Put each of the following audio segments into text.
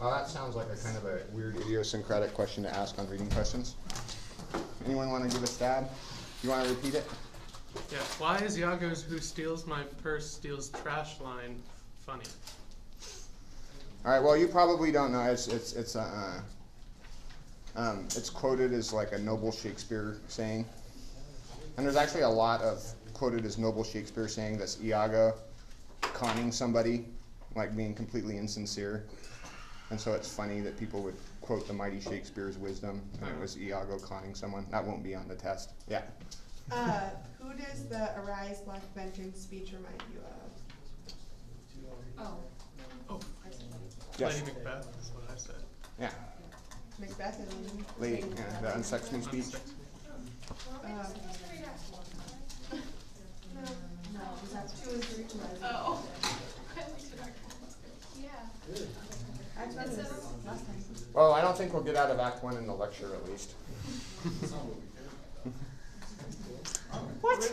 Well, that sounds like a kind of a weird idiosyncratic question to ask on reading questions. Anyone want to give a stab? You want to repeat it? Yeah. Why is Iago's "who steals my purse steals trash" line funny? All right. Well, you probably don't know. It's quoted as like a noble Shakespeare saying, and there's actually a lot of quoted as noble Shakespeare saying that's Iago conning somebody, like being completely insincere. And so it's funny that people would quote the mighty Shakespeare's wisdom, and it was Iago conning someone. That won't be on the test. Yeah. Who does the Arise Black Vengeance speech remind you of? Oh. Yes. Lady Macbeth is what I said. Yeah. Macbeth and Lady, yeah, the unsexed me speech. No, that's 2 and 3. Oh. Act 1 is last time. Well, I don't think we'll get out of Act 1 in the lecture, at least. What?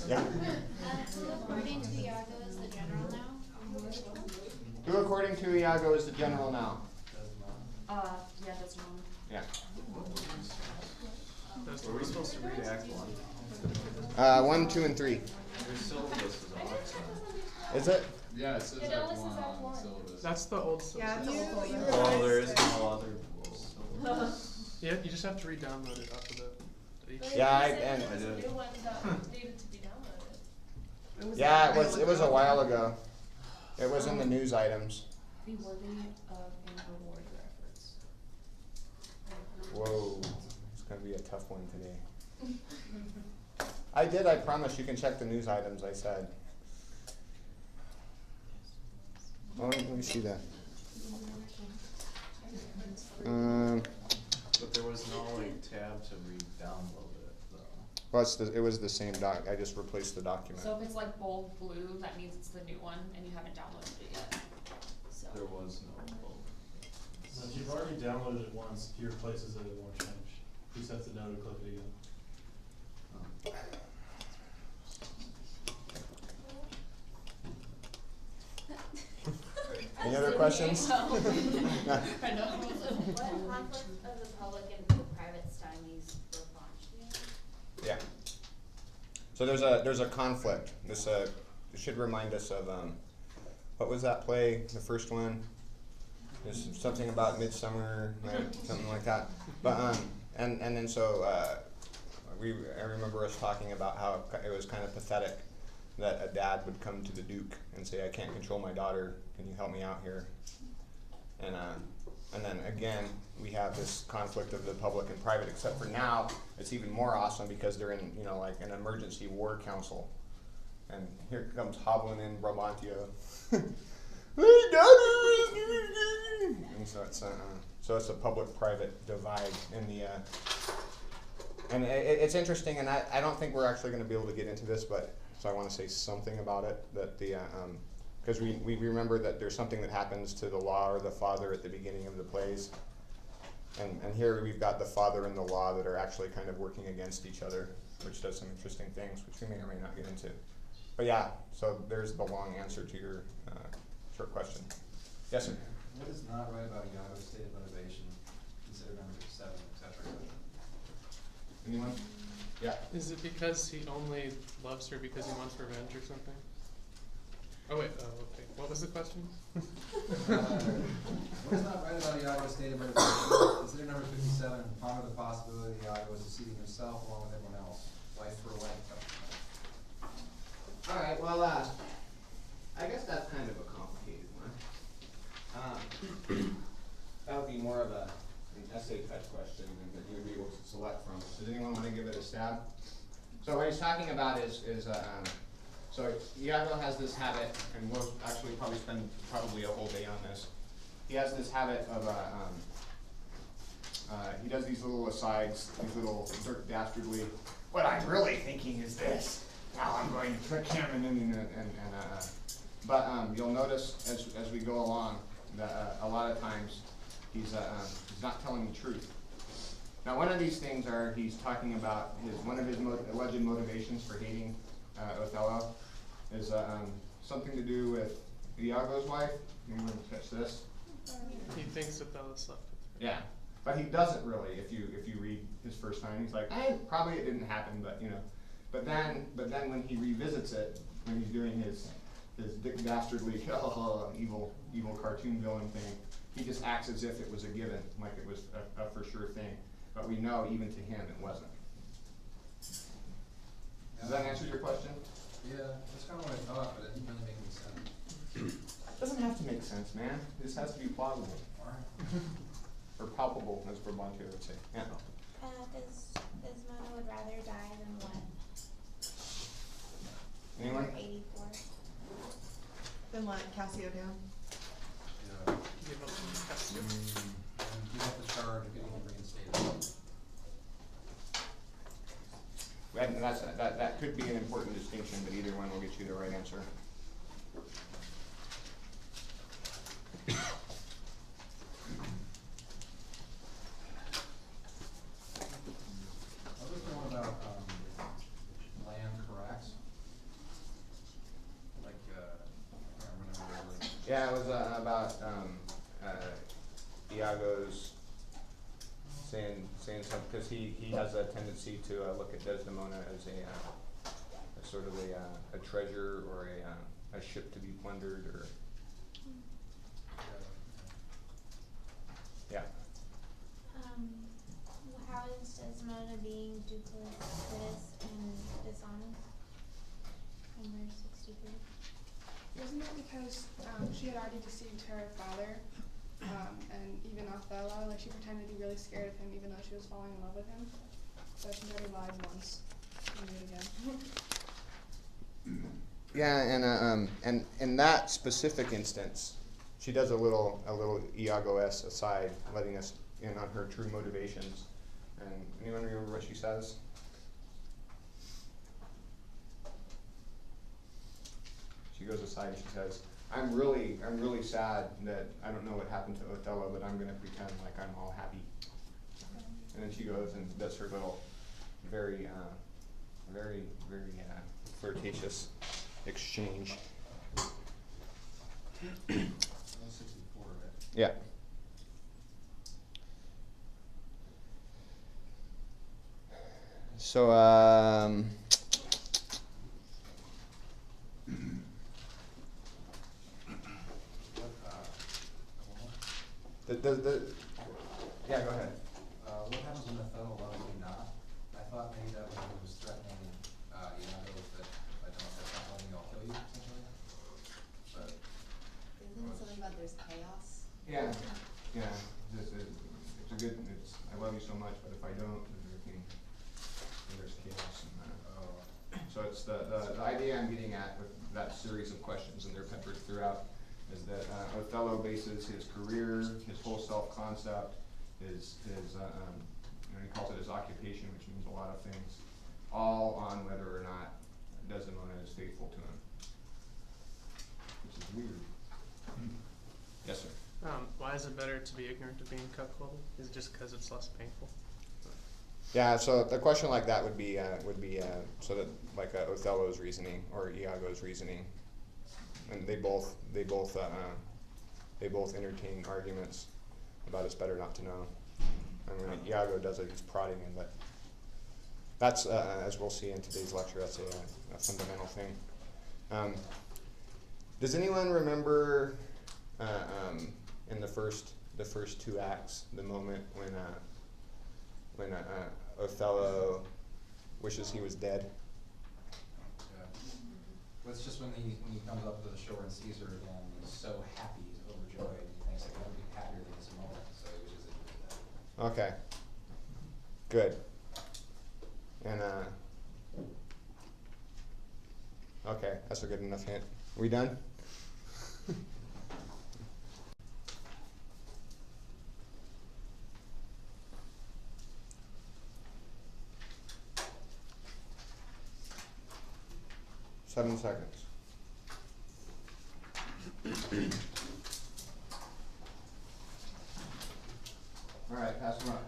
Yeah. Who according to Iago is the general now? Who, according to Iago, is the general now? Yeah, that's wrong. Yeah. Were we supposed to read Act 1? 1, 2, and 3. Your syllabus is on. Is it? Yeah, it says Act 1 on the syllabus. That's the old syllabus. Yeah, it's old. Oh, there is no other syllabus. Yeah, you just have to re-download it off of the. Yeah, I did. New one that needed to be downloaded. Yeah, it was a while ago. It was in the news items. Be worthy of and reward your efforts. Whoa, it's gonna be a tough one today. I promise you can check the news items, I said. Oh, let me see that. But there was no like tab to re-download it though. Well, it was the same doc. I just replaced the document. So if it's like bold blue, that means it's the new one and you haven't downloaded it yet. So There was no vote. So if you've already downloaded it once, if he replaces it, it won't change. You just have to know to click it again. Any other questions? I know. What conflict of the public and the private stymies were launched? Yeah. So there's a conflict. This should remind us of what was that play? The first one. There's something about Midsummer, right? Something like that. But and then so I remember us talking about how it was kind of pathetic that a dad would come to the Duke and say, "I can't control my daughter. Can you help me out here?" And then again, we have this conflict of the public and private. Except for now, it's even more awesome because they're in like an emergency war council, and here comes hobbling in Brabantio. Hey, Daddy! And so it's a public-private divide in the. And it's interesting, and I don't think we're actually going to be able to get into this, but so I want to say something about it, that the because we remember that there's something that happens to the law or the father at the beginning of the plays, and here we've got the father and the law that are actually kind of working against each other, which does some interesting things, which we may or may not get into. But yeah, so there's the long answer to your short question. Yes, sir. What is not right about Iago's state of motivation, consider number 7, etc.? Anyone? Yeah. Is it because he only loves her because he wants revenge or something? Oh wait, okay. What was the question? What is not right about Iago's state of motivation? Consider number 57, ponder the possibility Iago is deceiving himself along with everyone else. Life for life. All right. Well, I guess that's kind of a complicated one. That would be more of an essay type question that you would be able to select from. Does anyone want to give it a stab? So what he's talking about is so Iago has this habit, and we'll actually probably spend a whole day on this. He has this habit of he does these little asides, these little dastardly. What I'm really thinking is this. Now I'm going to trick him, but you'll notice as we go along that a lot of times he's not telling the truth. Now, one of these things he's talking about one of his alleged motivations for hating Othello is something to do with Iago's wife. Anyone catch this? He thinks Othello slept with her. Yeah, but he doesn't really. If you read his first time, he's like, probably it didn't happen, but you know. But then when he revisits it, when he's doing his Dick Dastardly evil cartoon villain thing, he just acts as if it was a given, like it was a for sure thing. But we know even to him it wasn't. Does that answer your question? Yeah, that's kind of what I thought, but it didn't really make any sense. It doesn't have to make sense, man. This has to be plausible. Alright. Or palpable, as Brabantio would say. Yeah. Desmona would rather die than what? Anyone? Number 84. Then let Cassio down. Yeah. Give up Cassio. And give up the charge of getting him reinstated. And that could be an important distinction, but either one will get you the right answer. What was the one about, land corrects? Like, I can't remember really. Yeah, it was about Iago's saying something, because he has a tendency to look at Desdemona as a sort of a treasure or a ship to be plundered, or yeah. How is Desmona being duplicitous and dishonest? Number 63. Wasn't it because she had already deceived her father, and even Othello, like she pretended to be really scared of him even though she was falling in love with him? So she already lied once and did it again. Yeah, and in that specific instance, she does a little Iago-esque aside, letting us in on her true motivations. And anyone remember what she says? She goes aside and she says, I'm really sad that I don't know what happened to Othello, but I'm gonna pretend like I'm all happy. And then she goes and does her little very flirtatious exchange. 64, right? Yeah. So, yeah, go ahead. What happens when Othello loves you not? I thought maybe that when he was threatening, Iago, that if I don't stop loving you, I'll kill you, essentially. But. Isn't it something about there's chaos? Yeah, yeah. It's a good. I love you so much, but if I don't, there's chaos. So it's the idea I'm getting at with that series of questions, and they're peppered throughout, is that Othello bases his career, his whole self-concept, his he calls it his occupation, which means a lot of things, all on whether or not Desdemona is faithful to him, which is weird. Yes, sir. Why is it better to be ignorant of being cuckolded? Is it just because it's less painful? Yeah, so the question like that would be so that like Othello's reasoning or Iago's reasoning, and they both entertain arguments about it's better not to know. I mean, Iago does it; he's prodding him, but that's as we'll see in today's lecture, that's a fundamental thing. Does anyone remember in the first two acts the moment when Othello wishes he was dead? Yeah. Well, it's just when he comes up to the shore and sees her again, he's so happy, he's overjoyed, he thinks I can't be happier than this moment, so he wishes that he was dead. Okay. Good. And okay, that's a good enough hint. We done? Seven seconds. All right, pass them up.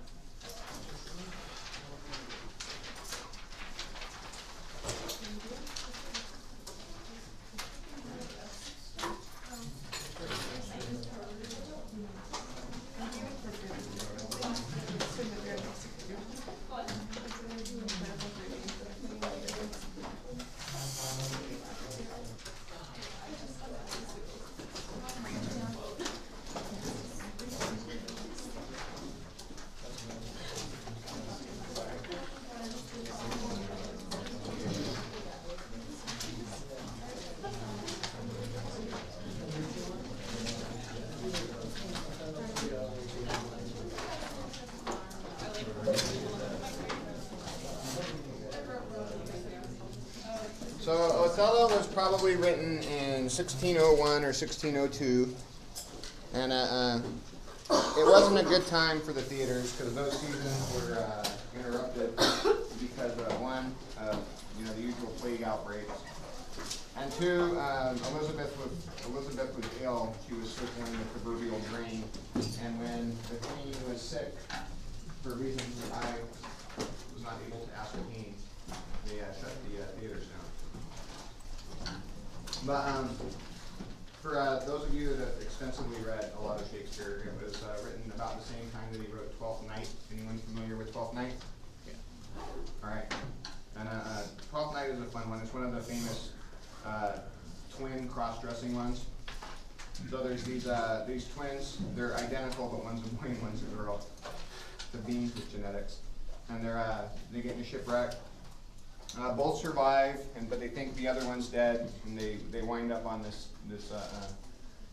probably written in 1601 or 1602, and it wasn't a good time for the theaters because those seasons were interrupted because one, the usual plague outbreaks, and two, Elizabeth was ill. She was circling the proverbial drain, and when the queen was sick, for reasons that I was not able to ascertain, they shut the theaters down. But for those of you that have extensively read a lot of Shakespeare, it was written about the same time that he wrote Twelfth Night. Anyone familiar with Twelfth Night? Yeah. All right. And Twelfth Night is a fun one. It's one of the famous twin cross-dressing ones. So there's these twins. They're identical, but one's a boy and one's a girl. The beans with genetics, and they get in a shipwreck. Both survive, but they think the other one's dead, and they wind up on this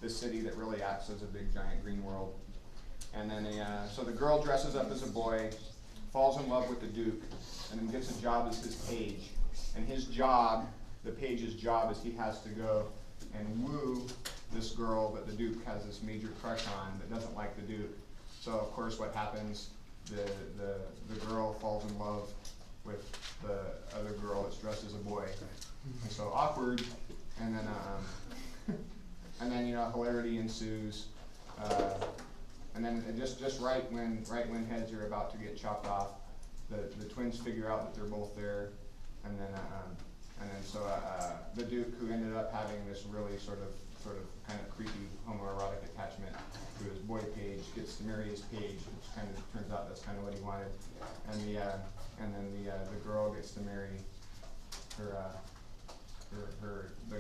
city that really acts as a big giant green world. And then so the girl dresses up as a boy, falls in love with the Duke, and then gets a job as his page. And his job, the page's job, is he has to go and woo this girl that the Duke has this major crush on, but doesn't like the Duke. So of course, what happens? The girl falls in love with the other girl that's dressed as a boy, and so awkward, and then hilarity ensues, and then just right when heads are about to get chopped off, the twins figure out that they're both there, and then the Duke, who ended up having this really sort of kind of creepy homoerotic attachment to his boy page, gets to marry his page, which kind of turns out that's kind of what he wanted, and then the girl gets to marry the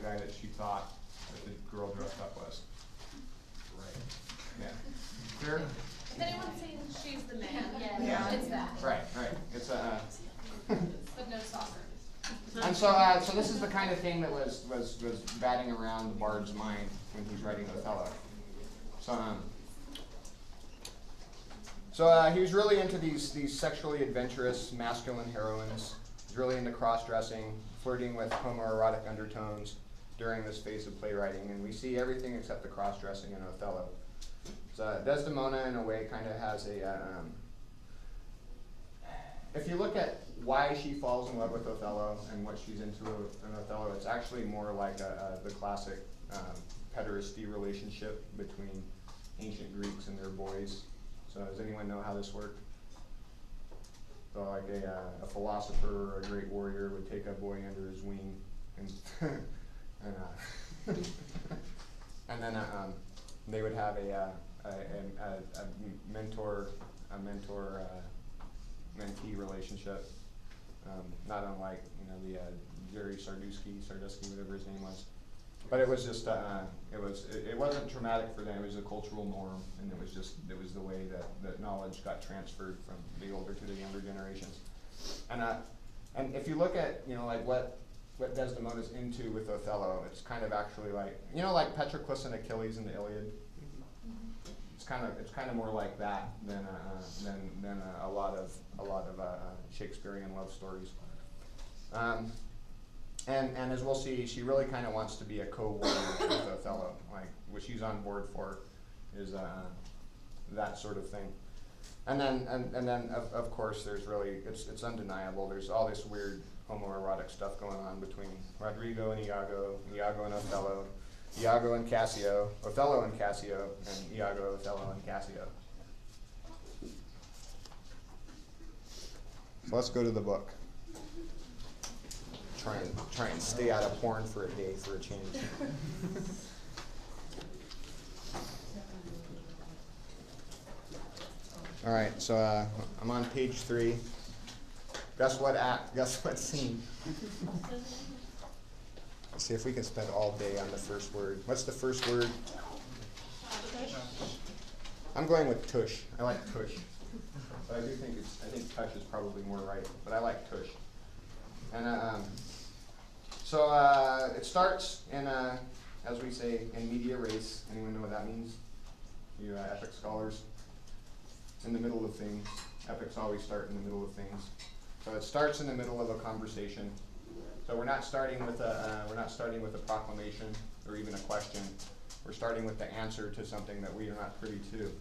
guy that she thought that the girl dressed up was. Right. Yeah. Clear? If anyone's saying she's the man, Yeah. it's that. Right. It's But no soccer. And so this is the kind of thing that was batting around the bard's mind when he's writing Othello. So he was really into these sexually adventurous masculine heroines. He's really into cross-dressing, flirting with homoerotic undertones during this phase of playwriting, and we see everything except the cross-dressing in Othello. So Desdemona, in a way, kind of has a. If you look at why she falls in love with Othello and what she's into in Othello, it's actually more like the classic pederasty relationship between ancient Greeks and their boys. So does anyone know how this worked? So like a philosopher or a great warrior would take a boy under his wing and and then they would have a mentor-mentee relationship, not unlike the Jerry Sardusky, whatever his name was. But it was just it wasn't traumatic for them. It was a cultural norm, and it was the way that knowledge got transferred from the older to the younger generations. And if you look at like what Desdemona's into with Othello, it's kind of actually like like Patroclus and Achilles in the Iliad. It's kind of more like that than a lot of Shakespearean love stories. And as we'll see, she really kind of wants to be a co-warrior with Othello. Like what she's on board for is that sort of thing. And then of course there's really it's undeniable. There's all this weird homoerotic stuff going on between Roderigo and Iago and Othello, Iago and Cassio, Othello and Cassio, and Iago, Othello, and Cassio. So let's go to the book. Try and stay out of porn for a day for a change. All right, so I'm on page 3. Guess what act? Guess what scene? Let's see if we can spend all day on the first word. What's the first word? I'm going with tush. I like tush. But I think tush is probably more right. But I like tush. And so it starts in as we say, in media res. Anyone know what that means? You epic scholars. In the middle of things. Epics always start in the middle of things. So it starts in the middle of a conversation. So we're not starting with a proclamation or even a question. We're starting with the answer to something that we are not privy to.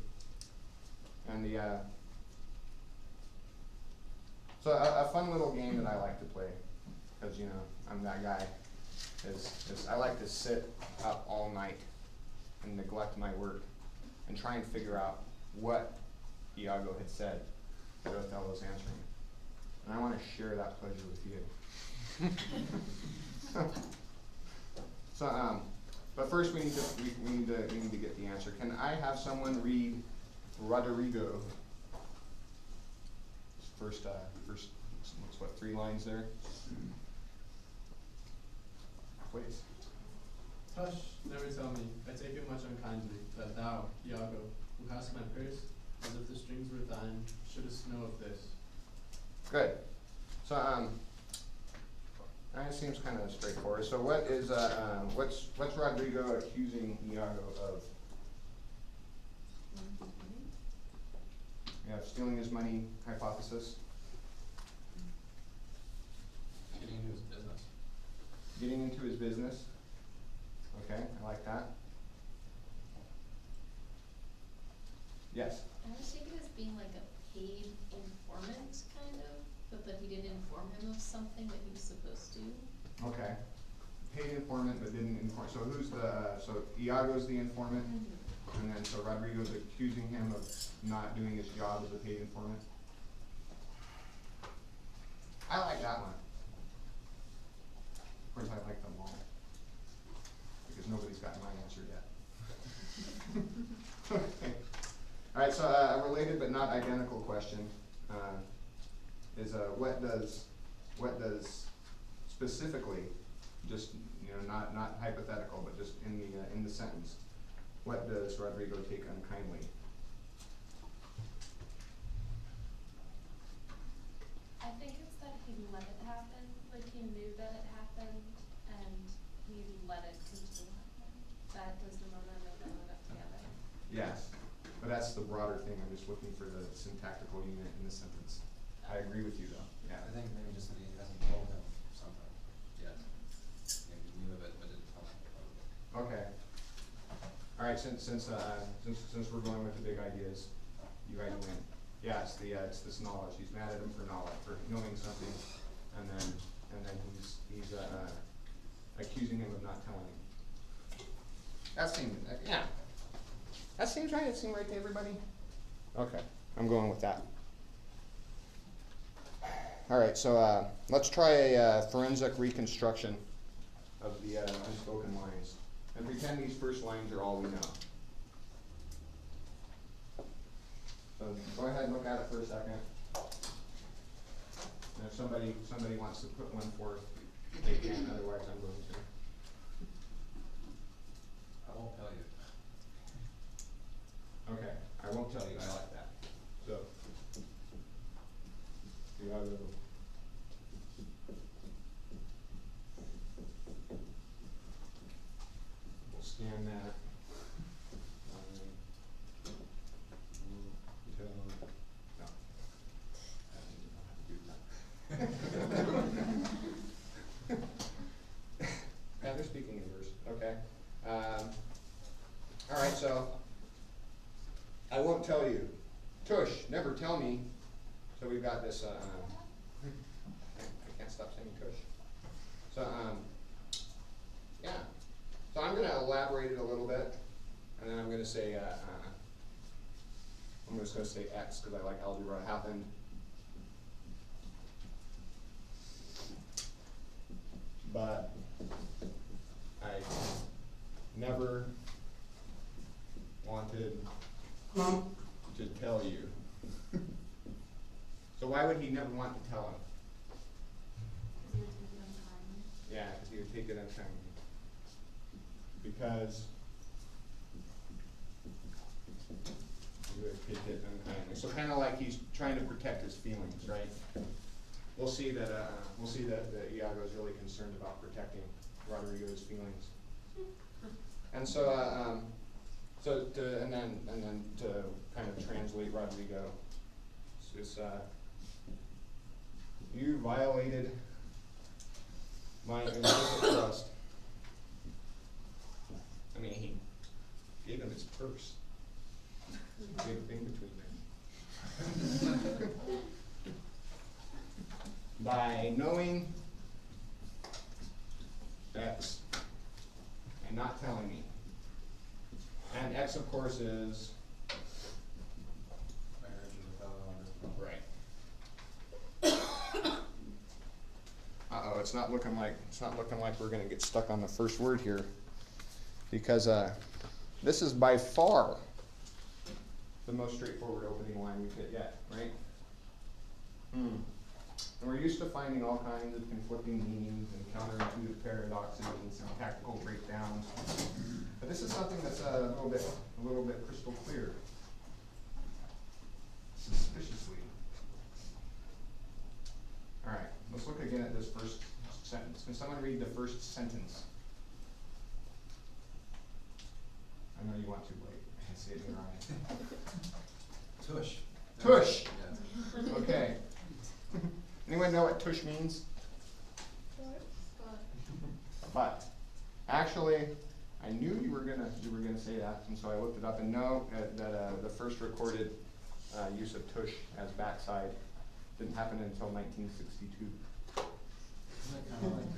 And so a fun little game that I like to play, because you know I'm that guy, is I like to sit up all night and neglect my work and try and figure out what Iago had said that Othello's answering. And I want to share that pleasure with you. So, but first we need to get the answer. Can I have someone read Roderigo? First, what's what, 3 lines there? Please. Tush, never tell me, I take it much unkindly, that thou, Iago, who hast my purse, as if the strings were thine, shouldest know of this. Good. So, that seems kind of straightforward. So what is, what's Roderigo accusing Iago of? We have stealing his money hypothesis. Getting into his business. Getting into his business. Okay, I like that. Yes? I was taking it as being like a paid informant, kind of, but that he didn't inform him of something that he was supposed to. Okay. Paid informant but didn't inform. So who's so Iago's the informant? And then so Roderigo's accusing him of not doing his job as a paid informant? I like that one. Of course, I like them all. Because nobody's gotten my answer yet. Okay. Alright, so a related but not identical question is what does specifically, just not hypothetical, but just in the sentence, what does Roderigo take unkindly? I think it's that he let it happen, like he knew that it happened, and he let it continue happening. That Desdemona and Othello got together. Yes, but that's the broader thing. I'm just looking for the syntactical unit in the sentence. I agree with you though. Yeah. I think maybe just that he hasn't told him something yet. Maybe he knew of it, but didn't tell him about it. Okay. All right. Since we're going with the big ideas, you guys win. Yeah, it's this knowledge. He's mad at him for knowing something, and then he's accusing him of not telling him. That seems yeah. That seems right. It seemed right to everybody. Okay, I'm going with that. All right, so let's try a forensic reconstruction of the unspoken lines, and pretend these first lines are all we know. So go ahead and look at it for a second. And if somebody wants to put one forth, they can. Otherwise, I'm going to. I won't tell you. Okay, I won't tell you. I like that. So, you have a we'll scan that. Until no. I don't know how to do that. Yeah, they're speaking in verse. Okay. All right, so. I won't tell you. Tush, never tell me. So we've got this, I can't stop saying tush. So, yeah. So I'm going to elaborate it a little bit, and then I'm going to say, I'm just going to say X because I like algebra. Happened. But I never wanted to tell you. So why would he never want to tell him? Because he would take it unkindly. Yeah, because he would take it unkindly. Because he would take it unkindly. So kind of like he's trying to protect his feelings, right? We'll see that Iago is really concerned about protecting Roderigo's feelings. And so and then to kind of translate Roderigo, it's you violated my implicit trust. I mean, he gave him his purse. Big thing between them. By knowing X and not telling me. And X, of course, is Marriage of Othello. right. Uh-oh, it's not looking like we're gonna get stuck on the first word here, because this is by far the most straightforward opening line we've hit yet, right? And we're used to finding all kinds of conflicting meanings and counterintuitive paradoxes and syntactical breakdowns, but this is something that's a little bit crystal clear. Suspiciously. All right, let's look again at this first sentence. Can someone read the first sentence? I know you want to, Blake. I can see it in your eye. Tush. Tush. Yeah. Okay. Anyone know what tush means? But actually, I knew you were gonna say that, and so I looked it up and know that the first recorded use of tush as backside didn't happen until 1962. Isn't it kind of like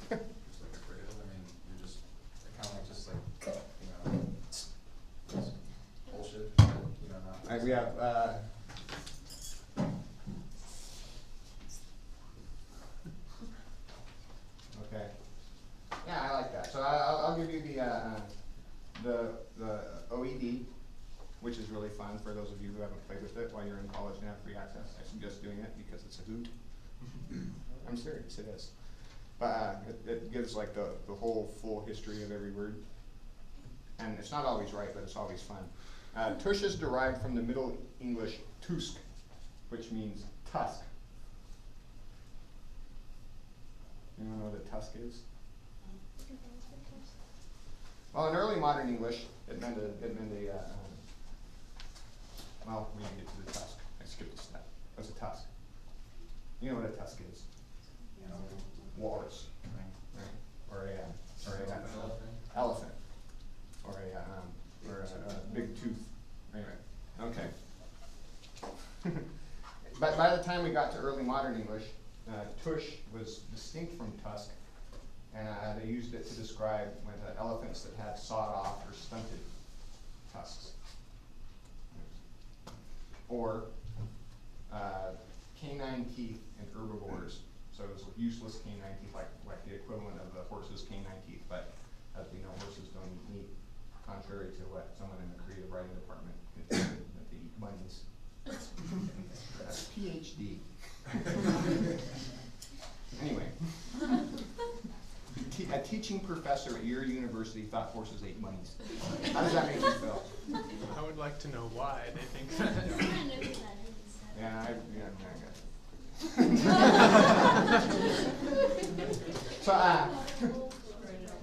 just like a phrase? I mean, you're just kind of like just bullshit. Not. All right, we have. Okay. Yeah, I like that. So I'll give you the OED, which is really fun for those of you who haven't played with it while you're in college and have free access. I suggest doing it because it's a hoot. I'm serious, it is. But it gives like the whole full history of every word. And it's not always right, but it's always fun. Tush is derived from the Middle English tusk, which means tusk. Anyone know what a tusk is? Well, in early modern English, it meant well, we didn't get to the tusk. I skipped a step. What's a tusk? You know what a tusk is? Walrus, right? Or a elephant, or a big tooth. Right. Okay. But by the time we got to early modern English, tush was distinct from tusk, and they used it to describe when the elephants that had sawed off or stunted tusks, or canine teeth in herbivores. So it was useless canine teeth, like the equivalent of the horse's canine teeth. But as we know, horses don't eat meat, contrary to what someone in the creative writing department contended, that they eat bunnies. That's PhD. Anyway, a teaching professor at your university thought horses ate bunnies. How does that make you feel? I would like to know why they think that. Yeah, I got it. So,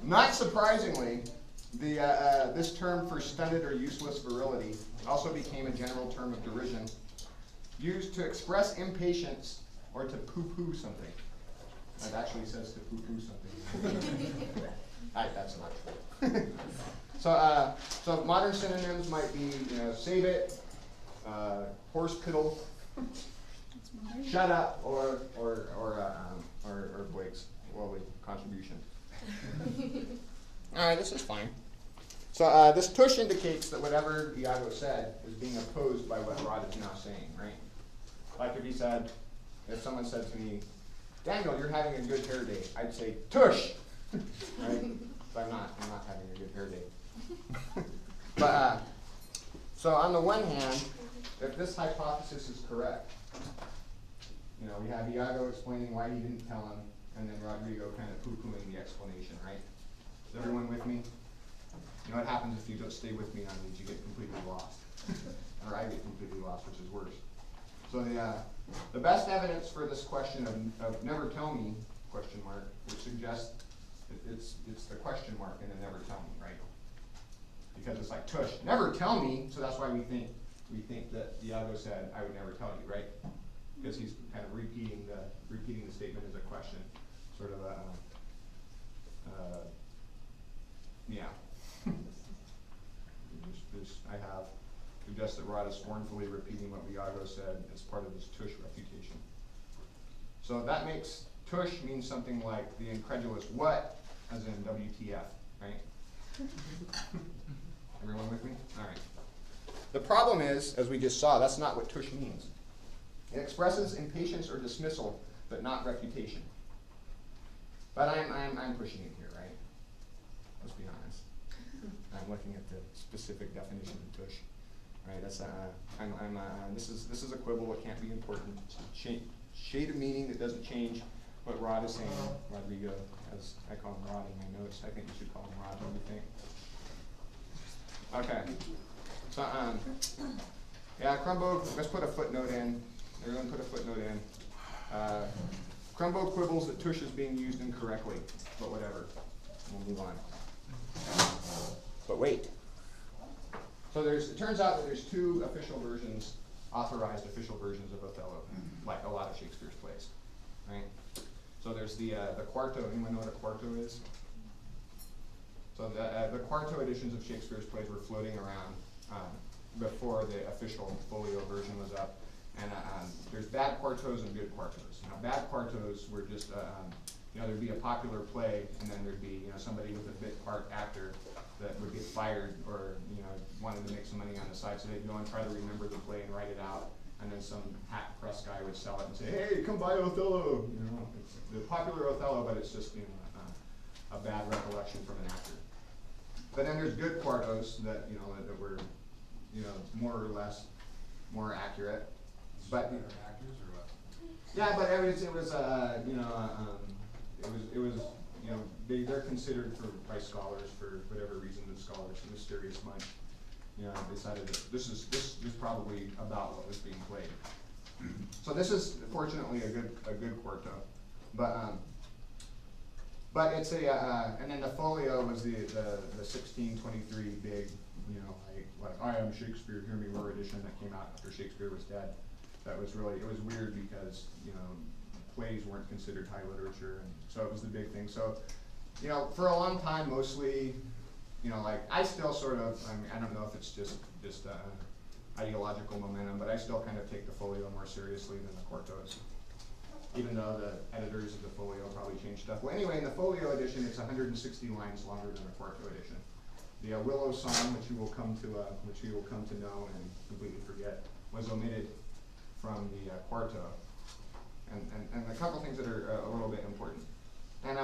not surprisingly, this term for stunted or useless virility also became a general term of derision, used to express impatience or to poo-poo something. It actually says to poo-poo something. That's not true. So modern synonyms might be, save it, horse piddle, shut up, or Blake's lowly contribution. All right, this is fine. So this tush indicates that whatever Iago said is being opposed by what Rod is now saying, right? Like if someone said to me, Daniel, you're having a good hair day, I'd say, tush! Right? But I'm not having a good hair day. But, so on the one hand, if this hypothesis is correct, we have Iago explaining why he didn't tell him, and then Roderigo kind of poo-pooing the explanation, right? Is everyone with me? You know what happens if you don't stay with me on these? You get completely lost. Or I get completely lost, which is worse. So the best evidence for this question of never tell me, question mark, which suggests it's the question mark in the never tell me, right? Because it's like, tush, never tell me, so that's why we think that Iago said, I would never tell you, right? because he's kind of repeating the statement as a question, sort of a, yeah. I have suggested that Rod is scornfully repeating what Iago said as part of his tush refutation. So that makes tush mean something like the incredulous what, as in WTF, right? Everyone with me? All right. The problem is, as we just saw, that's not what tush means. It expresses impatience or dismissal, but not refutation. But I'm pushing it here, right? Let's be honest. I'm looking at the specific definition of tush. Right? That's this is a quibble. It can't be important. It's a shade of meaning that doesn't change what Rod is saying. Roderigo, as I call him Rod in my notes. I think you should call him Rod. What do you think? Okay. So yeah, Crumbo. Let's put a footnote in. Everyone, put a footnote in. Crumbo quibbles that tush is being used incorrectly, but whatever. We'll move on. But wait. So it turns out that there's two official versions, authorized official versions of Othello, like a lot of Shakespeare's plays, right? So there's the quarto. Anyone know what a quarto is? So the quarto editions of Shakespeare's plays were floating around before the official folio version was up. And there's bad quartos and good quartos. Now, bad quartos were just, there'd be a popular play, and then there'd be, somebody with a bit part actor that would get fired or, wanted to make some money on the side, so they'd go and try to remember the play and write it out, and then some hack press guy would sell it and say, hey, come buy Othello. It's the popular Othello, but it's just, a bad recollection from an actor. But then there's good quartos that, that were, more or less more accurate. But actors or what? yeah, but it was they're considered by scholars for whatever reason. The scholars, a mysterious mind, decided that this is probably about what was being played. So this is fortunately a good quarto, but it's and then the folio was the 1623 big, like I Am Shakespeare, Hear Me Roar edition that came out after Shakespeare was dead. That was really, it was weird because, plays weren't considered high literature, and so it was the big thing. So, for a long time, mostly, I still sort of, I don't know if it's just ideological momentum, but I still kind of take the folio more seriously than the quartos, even though the editors of the folio probably changed stuff. Well, anyway, in the folio edition, it's 160 lines longer than the quarto edition. The Willow song, which you will come to know and completely forget, was omitted from the quarto, and a couple things that are a little bit important. And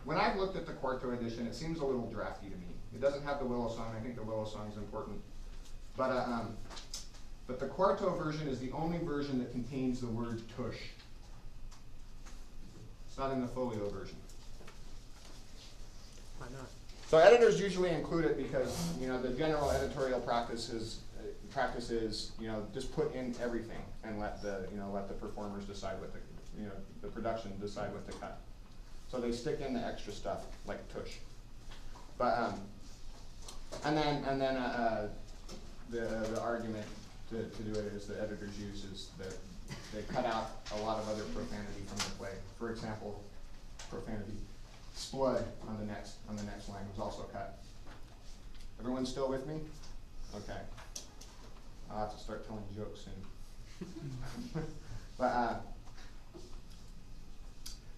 when I've looked at the quarto edition, it seems a little drafty to me. It doesn't have the Willow song. I think the Willow song is important, but the quarto version is the only version that contains the word tush. It's not in the folio version. Why not? So editors usually include it because the general editorial practice is just put in everything and let the performers decide what the production decide what to cut. So they stick in the extra stuff like tush. But and then the argument to do it is the editors use is that they cut out a lot of other profanity from the play. For example, profanity. Splud on the next line was also cut. Everyone still with me? Okay. I'll have to start telling jokes soon.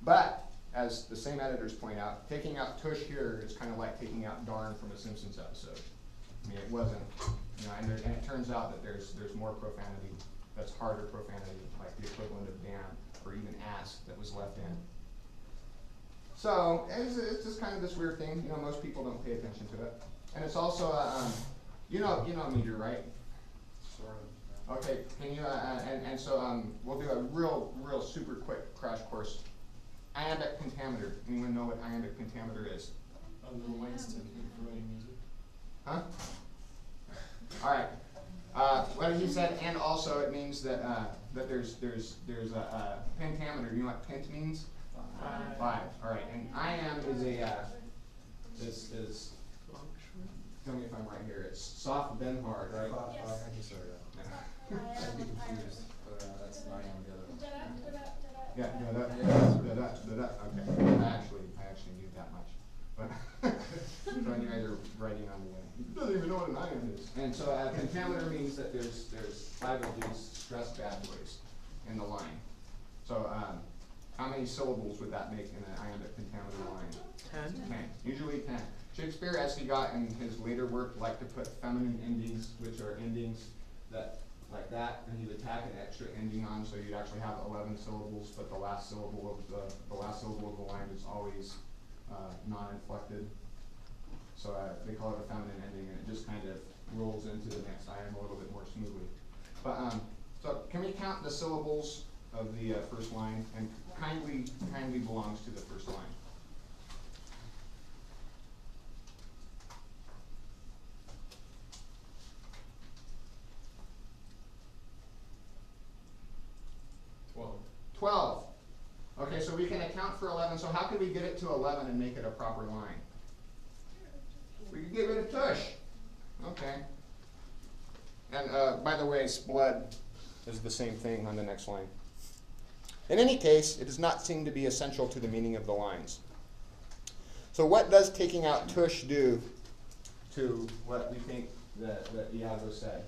But as the same editors point out, taking out tush here is kind of like taking out darn from a Simpsons episode. I mean, it wasn't, and it turns out that there's more profanity that's harder profanity, like the equivalent of damn or even ass that was left in. So it's just kind of this weird thing. Most people don't pay attention to it, and it's also meter, right? Sort of. Okay. Can you so we'll do a real super quick crash course. Iambic pentameter. Anyone know what iambic pentameter is? A little Winston for writing music. Huh? All right. What he said, and also it means that that there's a pentameter. You know what pent means? 5. All right. And iamb is a is tell me if I'm right here, it's soft then hard, right? Yes. I can sort it out. Yeah. I'd be confused, but that's not on the other. Yeah, no, that, okay, I actually knew that much, but, so I knew either writing on the way. He doesn't even know what an ion is. And so a pentameter means that there's 5 of these stressed bad boys in the line. So, how many syllables would that make in an iambic pentameter line? 10. 10, usually 10. Shakespeare, as he got in his later work, liked to put feminine endings, which are endings that, like that, and he would tack an extra ending on, so you'd actually have 11 syllables, but the last syllable of the line is always non-inflected. So they call it a feminine ending, and it just kind of rolls into the next item a little bit more smoothly. But so can we count the syllables of the first line? And kindly belongs to the first line. Well, 12. Okay, so we can account for 11. So how can we get it to 11 and make it a proper line? We can get rid of tush. Okay. And by the way, blood is the same thing on the next line. In any case, it does not seem to be essential to the meaning of the lines. So what does taking out tush do to what we think that Iago said?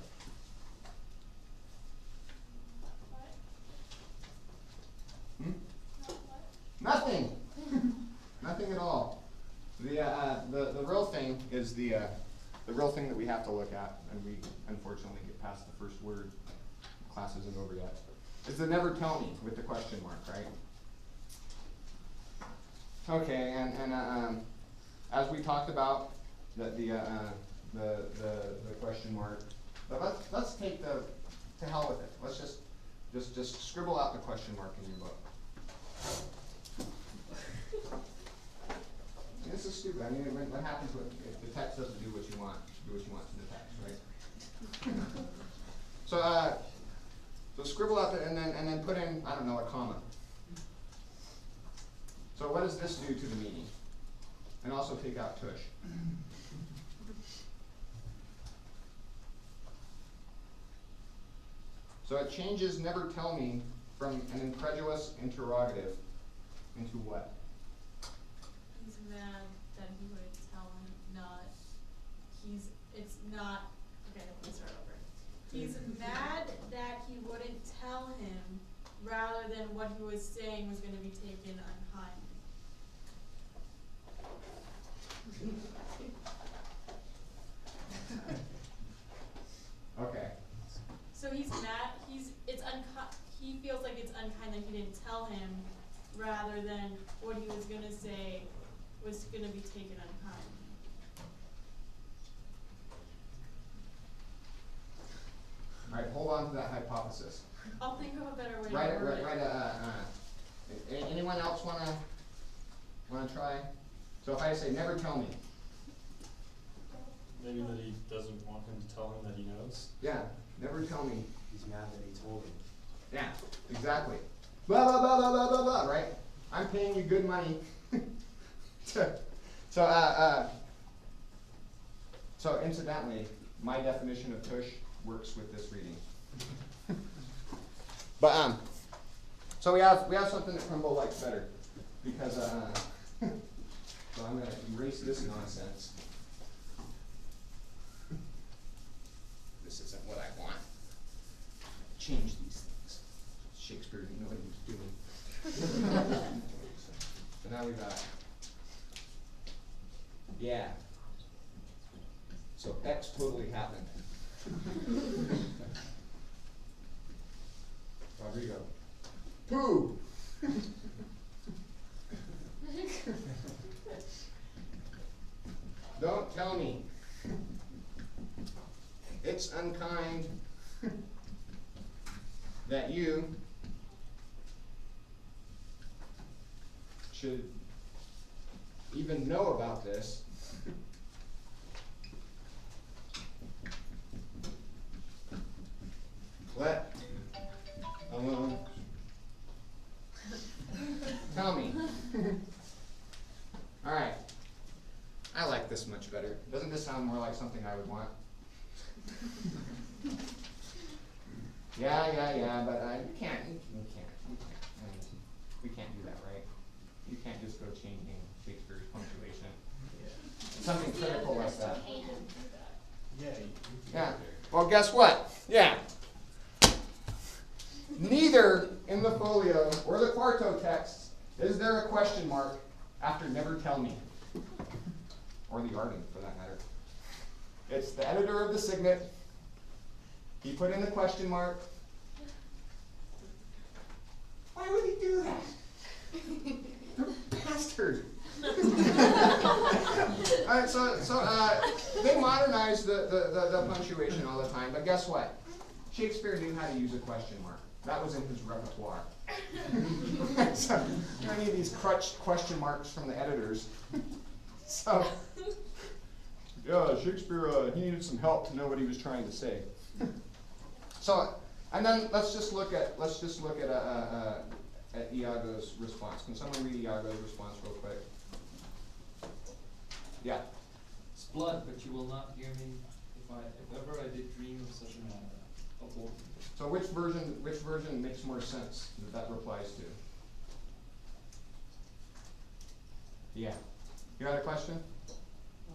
Hmm? Nothing. Nothing at all. The real thing is the real thing that we have to look at, and we unfortunately get past the first word. Class isn't over yet. Is the never tell me with the question mark, right? Okay, and as we talked about that the question mark. But let's take to hell with it. Let's just scribble out the question mark in your book. This is stupid. I mean, what happens if the text doesn't do what you want? Do what you want to the text, right? So scribble out and then put in, I don't know, a comma. So what does this do to the meaning? And also take out tush. So it changes never tell me from an incredulous interrogative into what? He's mad that he wouldn't tell him, it's not, okay, let me start over. He's mad that he wouldn't tell him, rather than what he was saying was gonna be taken unkindly. Okay. So he's mad, he feels like it's unkind that he didn't tell him, rather than what he was gonna say was gonna be taken unkindly. All right, hold on to that hypothesis. I'll think of a better way to Right. word it. Anyone else wanna try? So if I say never tell me. Maybe that he doesn't want him to tell him that he knows. Yeah, never tell me. He's mad that he told him. Yeah, exactly. Blah blah blah blah blah blah blah. Right? I'm paying you good money. So incidentally, my definition of tush works with this reading. But so we have something that Crumble likes better, because so I'm going to erase this nonsense. This isn't what I want. Change these things. Shakespeare didn't know what he was doing. So now we got, yeah. So X totally happened. Roderigo. Pooh! Don't tell me. It's unkind that you should even know about this. Let alone tell me. All right. I like this much better. Doesn't this sound sound more like something I would want? Yeah, but you can't. And we can't do that, right? You can't just go changing Shakespeare's punctuation. Something critical like that. Yeah. Well, guess what? Yeah. Neither in the folio or the quarto text is there a question mark after never tell me. Or the arting, for that matter. It's the editor of the signet. He put in the question mark. Why would he do that? The bastard. Alright, so they modernized the punctuation all the time, but guess what? Shakespeare knew how to use a question mark. That was in his repertoire. So, you don't need these crutched question marks from the editors. So, yeah, Shakespeare, he needed some help to know what he was trying to say. So, and then let's just look at Iago's response. Can someone read Iago's response real quick? Yeah. It's blood, but you will not hear me if ever I did dream of such a matter. Abort. So which version makes more sense that replies to? Yeah. You got a question?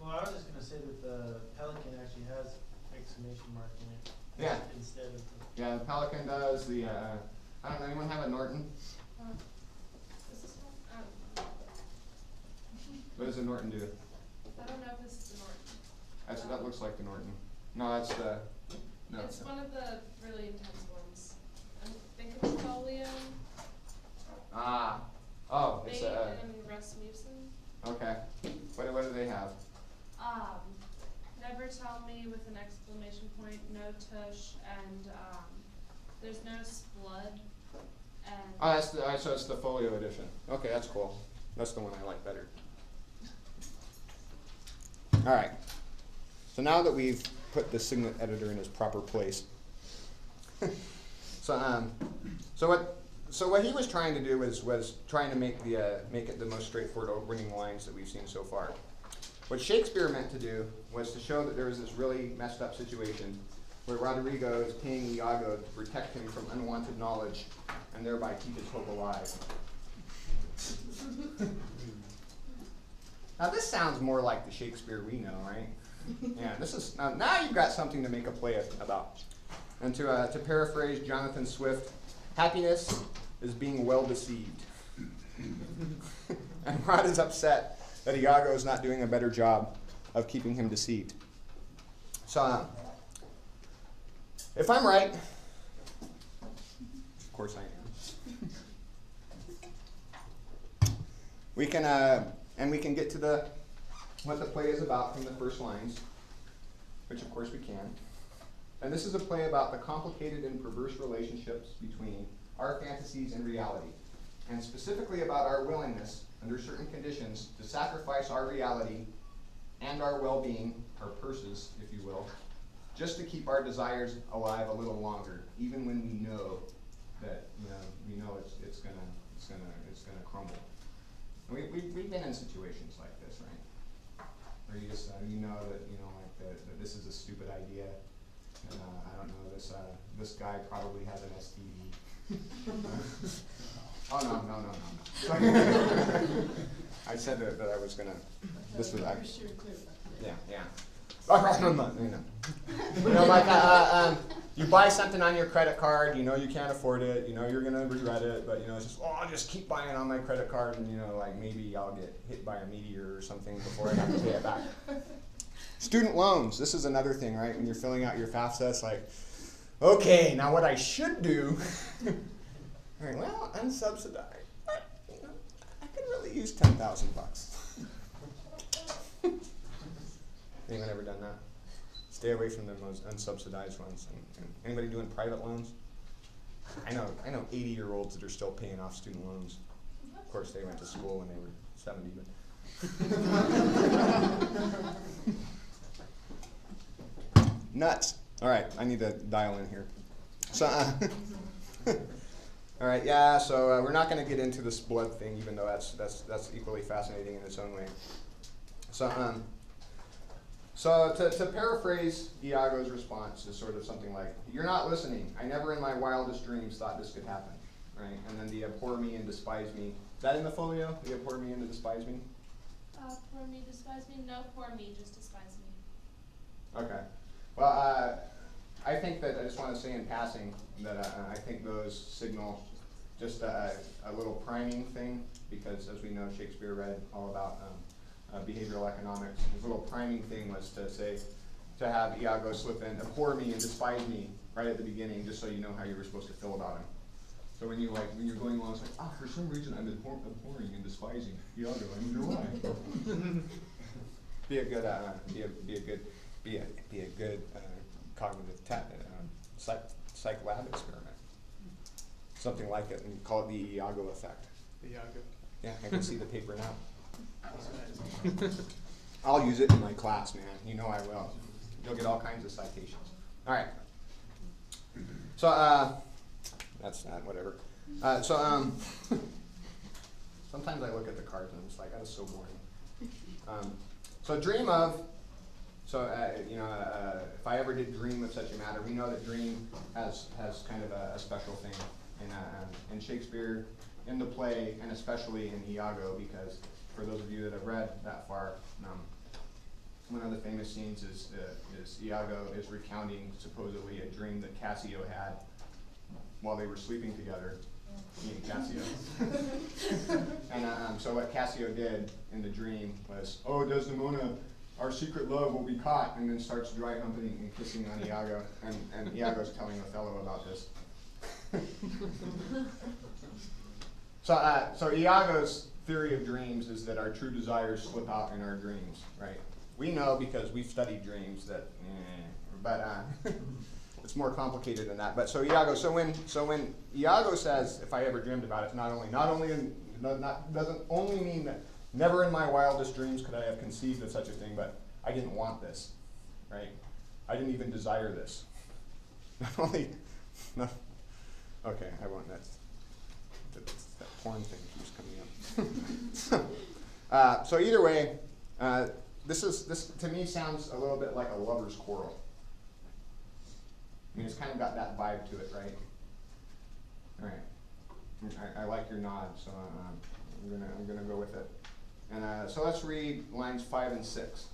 Well, I was just going to say that the Pelican actually has exclamation mark in it. Yeah. Instead of the... Yeah, the Pelican does. The I don't know. Anyone have a Norton? Is this one? I don't know. What does a Norton do? I don't know if this is the Norton. That looks like the Norton. No, that's the. No. It's one of the really intense ones. I think it's folio. Ah. Oh, it's They a. and Rasmussen. Okay. What do they have? Never tell me with an exclamation point, no tush, and there's no blood. And Oh, so it's the folio edition. Okay, that's cool. That's the one I like better. All right. So now that we've put the signet editor in his proper place, so what he was trying to do was trying to make it the most straightforward opening lines that we've seen so far. What Shakespeare meant to do was to show that there was this really messed up situation where Roderigo is paying Iago to protect him from unwanted knowledge and thereby keep his hope alive. Now this sounds more like the Shakespeare we know, right? Yeah, this is now you've got something to make a play about. And to paraphrase Jonathan Swift, happiness is being well deceived. And Rod is upset that Iago is not doing a better job of keeping him deceived. So, if I'm right, of course I am, we can get to what the play is about from the first lines, which of course we can. And this is a play about the complicated and perverse relationships between our fantasies and reality, and specifically about our willingness, under certain conditions, to sacrifice our reality and our well-being, our purses, if you will, just to keep our desires alive a little longer, even when we know that it's gonna crumble. And we've been in situations like this, right? Where you just that this is a stupid idea. And, I don't know, this guy probably has an STD. Oh no. I said that I was gonna. This was actually. Yeah. You buy something on your credit card. You know you can't afford it. You know you're gonna regret it. But it's just I'll just keep buying on my credit card, and maybe I'll get hit by a meteor or something before I have to pay it back. Student loans. This is another thing, right? When you're filling out your FAFSA, it's like, okay, now what I should do. All right, well, unsubsidized, but I could really use $10,000. Anyone ever done that? Stay away from those unsubsidized ones. And anybody doing private loans? I know 80-year-olds that are still paying off student loans. Of course, they went to school when they were 70, but nuts. All right, I need to dial in here. So. All right, yeah, so we're not going to get into this blood thing, even though that's equally fascinating in its own way. So, So to paraphrase Iago's response is sort of something like, "You're not listening. I never in my wildest dreams thought this could happen." Right? And then the abhor me and despise me. Is that in the folio? The abhor me and despise me? Poor me, despise me? No, poor me, just despise me. Okay. Well, I think that I just want to say in passing that I think those signal just a little priming thing, because as we know, Shakespeare read all about behavioral economics. His little priming thing was to say, to have Iago slip in, abhor me and despise me right at the beginning, just so you know how you were supposed to feel about him. So when when you're going along, it's like, for some reason I'm abhorring and despising Iago. I wonder why. Be a good cognitive psych lab experiment. Something like it, and you call it the Iago effect. The Iago. Yeah, I can see the paper now. That's nice. I'll use it in my class, man. You know I will. You'll get all kinds of citations. All right. So, that's not whatever. Sometimes I look at the cards and I'm just like, that is so boring. So dream of. So if I ever did dream of such a matter, we know that dream has kind of a special thing in Shakespeare, in the play, and especially in Iago, because for those of you that have read that far, one of the famous scenes is Iago is recounting supposedly a dream that Cassio had while they were sleeping together, he and Cassio. And so what Cassio did in the dream was, "Oh, Desdemona, our secret love will be caught," and then starts dry humping and kissing on Iago, and Iago's telling Othello about this. So Iago's theory of dreams is that our true desires slip out in our dreams, right? We know because we've studied dreams that, but it's more complicated than that. But so Iago, so when Iago says, "If I ever dreamed about it," doesn't only mean that never in my wildest dreams could I have conceived of such a thing, but I didn't want this, right? I didn't even desire this. Not only, no, okay, I won't. That's that porn thing keeps coming up. So either way, this to me sounds a little bit like a lover's quarrel. I mean, it's kind of got that vibe to it, right? All right. I like your nod, so I'm gonna go with it. And so let's read lines 5 and 6.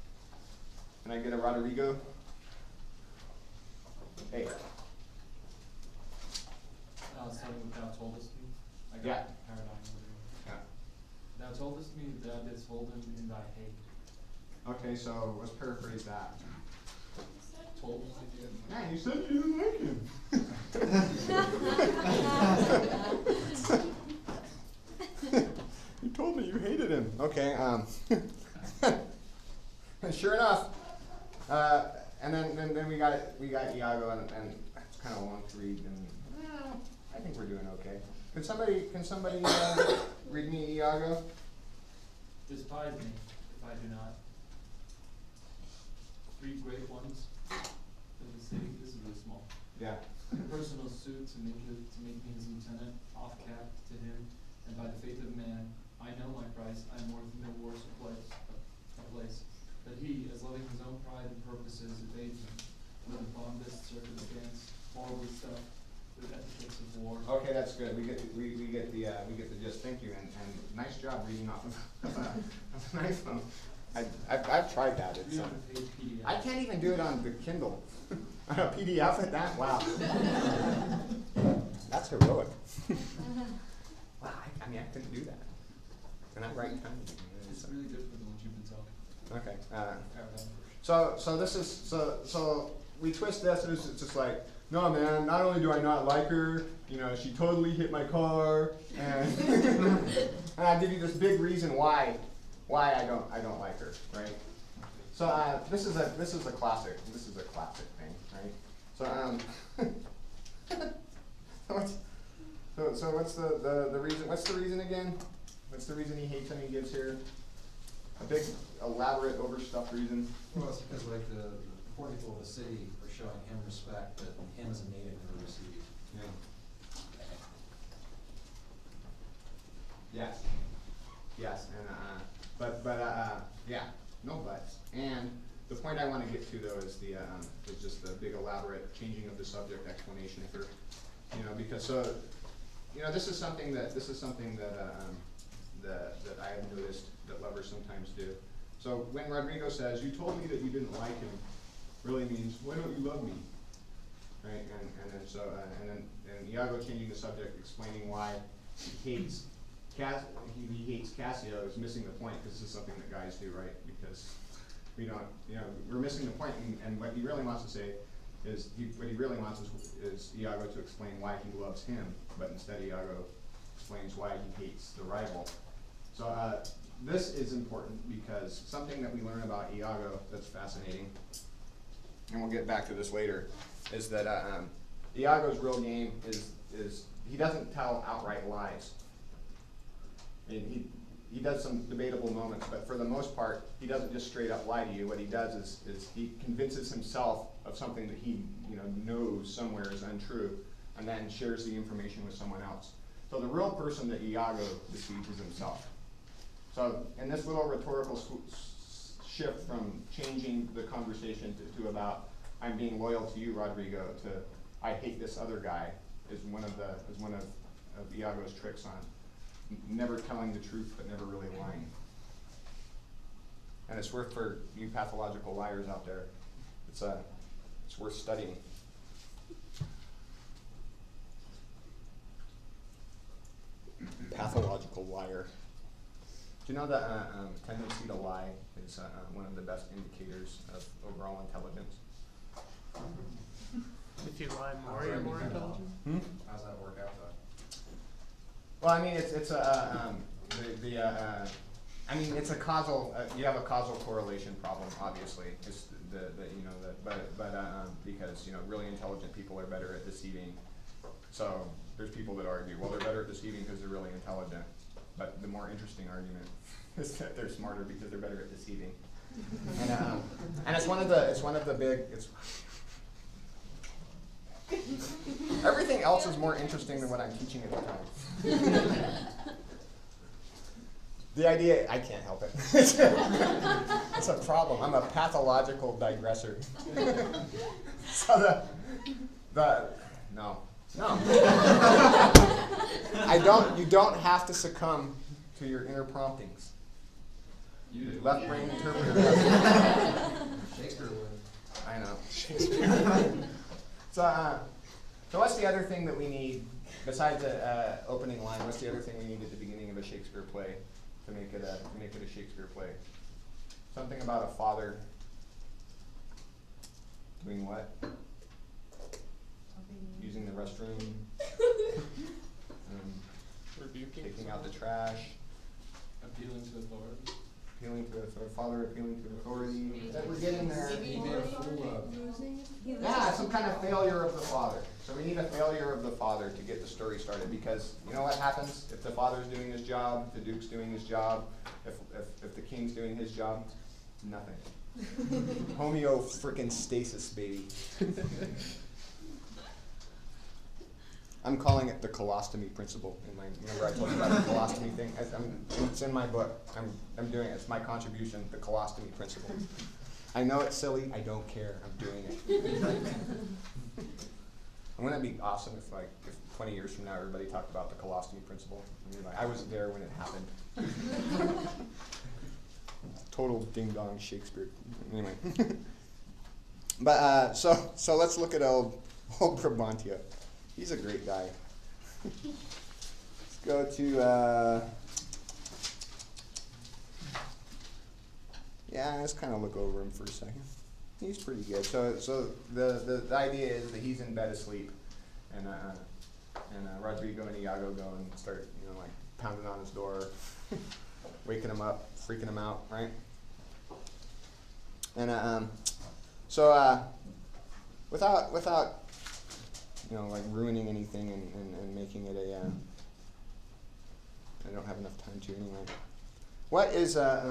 Can I get a Roderigo? Hey. Starting with "Thou toldest me." I got Yeah. paradigm. Yeah. "Thou toldest me thou didst hold him in thy hate." Okay, so let's paraphrase that. Told us again. Yeah, you said you didn't like him. You told me you hated him. Okay. Sure enough. And then we got Iago, and it's kind of long to read, and I think we're doing okay. Can somebody read me Iago? "Despise me if I do not. 3 great ones in the city." This is really small. Yeah. "A personal suit to make me his lieutenant, off cap to him, and by the faith of man, I know my price. I am worth no worse a place. But he, as loving his own pride and purposes, evades him with the fondest circumstance, horrible stuff, with etiquettes of war." Okay, that's good. We get the gist. Thank you, and nice job reading off of an iPhone. I've tried that. It's 300-page PDF. I can't even do it on the Kindle. On a PDF at that. Wow. That's heroic. Wow. I mean, I couldn't do that. And I write tiny. It's really different than what you've been talking. Okay. Paradigm. So this is so we twist this, and it's just like, no man, not only do I not like her, she totally hit my car, and and I give you this big reason why I don't like her, right? So this is a classic thing, right? So what's the reason? What's the reason again? What's the reason he hates him? He gives here a big, elaborate, overstuffed reason. Well, it's because like the poor people of the city are showing him respect that him as a native never received. Yeah. Yes. Yes, and yeah, no buts. And the point I want to get to though is just the big elaborate changing of the subject explanation for, because this is something that that I have noticed that lovers sometimes do. So when Roderigo says, "You told me that you didn't like him," really means, "Why don't you love me?" Right? And then Iago changing the subject, explaining why he hates Cassio is missing the point, because this is something that guys do, right? Because we don't, we're missing the point, and what he really wants to say is, what he really wants is Iago to explain why he loves him, but instead Iago explains why he hates the rival. So this is important because something that we learn about Iago that's fascinating, and we'll get back to this later, is that Iago's real game is he doesn't tell outright lies. And he does some debatable moments, but for the most part, he doesn't just straight up lie to you. What he does is he convinces himself of something that he knows somewhere is untrue, and then shares the information with someone else. So the real person that Iago deceives is himself. So in this little rhetorical shift from changing the conversation to about "I'm being loyal to you, Roderigo," to "I hate this other guy," is one of Iago's tricks on never telling the truth but never really lying. And it's worth, for you pathological liars out there, it's worth studying. Pathological liar. Do you know that tendency to lie is one of the best indicators of overall intelligence? If you lie more, you're more intelligent? How's that work out though? Well, I mean, it's a causal. You have a causal correlation problem, obviously. It's because really intelligent people are better at deceiving. So there's people that argue, well, they're better at deceiving because they're really intelligent. But the more interesting argument is that they're smarter because they're better at deceiving. And it's one of the big. Everything else is more interesting than what I'm teaching at the time. The idea, I can't help it. It's a problem. I'm a pathological digressor. So no. You don't have to succumb to your inner promptings. You do. Left brain interpreter. Shakespeare would. I know. Shakespeare. So what's the other thing that we need, besides the opening line, what's the other thing we need at the beginning of a Shakespeare play to make it a Shakespeare play? Something about a father doing what? Using the restroom. Taking out the trash. Appealing to authority. Father appealing to authority. We're getting there. He made a fool of. Yeah, some kind of failure of the father. So we need a failure of the father to get the story started, because you know what happens if the father's doing his job, if the duke's doing his job, if the king's doing his job? Nothing. Homeo frickin' stasis, baby. I'm calling it the colostomy principle. Remember I told you about the colostomy thing? It's in my book. I'm doing it. It's my contribution, the colostomy principle. I know it's silly. I don't care. I'm doing it. Wouldn't that be awesome if 20 years from now everybody talked about the colostomy principle? I was there when it happened. Total ding dong Shakespeare. Anyway. But so let's look at old Brabantio. He's a great guy. Let's go to, let's kind of look over him for a second. He's pretty good. So the idea is that he's in bed asleep, and Roderigo and Iago go and start, pounding on his door, waking him up, freaking him out, right? And without ruining anything and making it I don't have enough time to anyway. What is I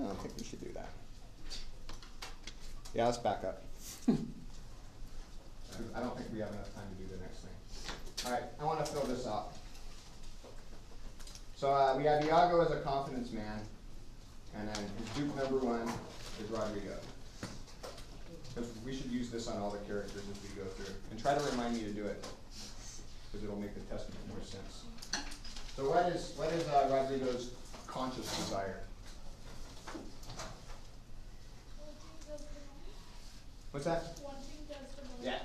don't think we should do that. Yeah, let's back up. I don't think we have enough time to do the next thing. Alright, I wanna fill this out. So, we have Iago as a confidence man, and then his Duke number 1 is Roderigo. Because we should use this on all the characters as we go through. And try to remind me to do it, because it'll make the test make more sense. So what is Rodrigo's conscious desire? What's that? Wanting testimony. Yeah.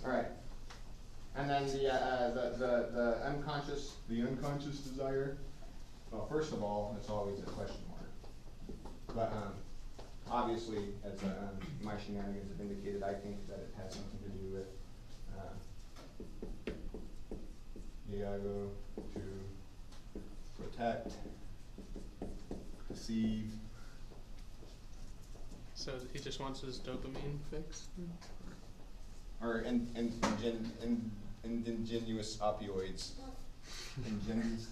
All right. And then the unconscious desire. Well, first of all, it's always a question mark. But obviously, as my shenanigans have indicated, I think that it has something to do with Iago to protect, deceive. So he just wants his dopamine fix? Or ingenuous opioids. Ingenuous.